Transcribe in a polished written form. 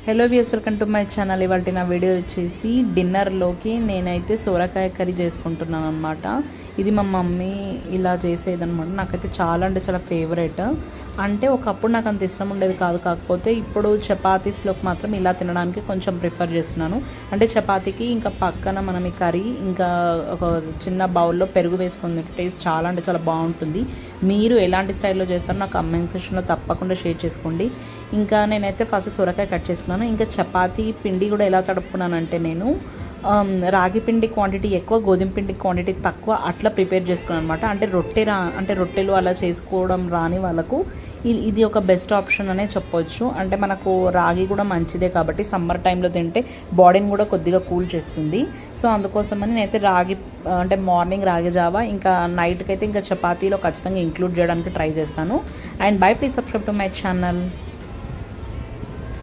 Hello views, welcome to my channel. ఇవాళ నా video వచ్చేసి డిన్నర్లోకి నేనైతే సొరకాయ కర్రీ చేసుకుంటున్నాను అనమాట. ఇది మా మమ్మీ ఇలా చేసేదనమాట. నాకైతే చాలా అంటే చాలా ఫేవరెట్. అంటే ఒకప్పుడు నాకు అంత ఇష్టం ఉండేది కాదు, కాకపోతే ఇప్పుడు చపాతీస్లోకి మాత్రం ఇలా తినడానికి కొంచెం ప్రిఫర్ చేస్తున్నాను. అంటే చపాతీకి ఇంకా పక్కన మనం ఈ కర్రీ ఇంకా ఒక చిన్న బౌల్లో పెరుగు వేసుకుని టేస్ట్ చాలా అంటే చాలా బాగుంటుంది. మీరు ఎలాంటి స్టైల్లో చేస్తారో నాకు కమెంట్ సెక్షన్లో తప్పకుండా షేర్ చేసుకోండి. ఇంకా నేనైతే ఫస్ట్ సొరకాయ కట్ చేసుకున్నాను. ఇంకా చపాతీ పిండి కూడా ఎలా తడుపుకున్నానంటే నేను రాగి పిండి క్వాంటిటీ ఎక్కువ, గోధుమ పిండి క్వాంటిటీ తక్కువ, అట్లా ప్రిపేర్ చేసుకున్నాను అనమాట. అంటే రొట్టెలు అలా చేసుకోవడం రాని వాళ్ళకు ఇది ఒక బెస్ట్ ఆప్షన్ అనే చెప్పొచ్చు. అంటే మనకు రాగి కూడా మంచిదే కాబట్టి సమ్మర్ టైంలో తింటే బాడీని కూడా కొద్దిగా కూల్ చేస్తుంది. సో అందుకోసమని నేనైతే అంటే మార్నింగ్ రాగి జావా, ఇంకా నైట్కి అయితే ఇంకా చపాతీలో ఖచ్చితంగా ఇంక్లూడ్ చేయడానికి ట్రై చేస్తాను. And by, please subscribe to my channel.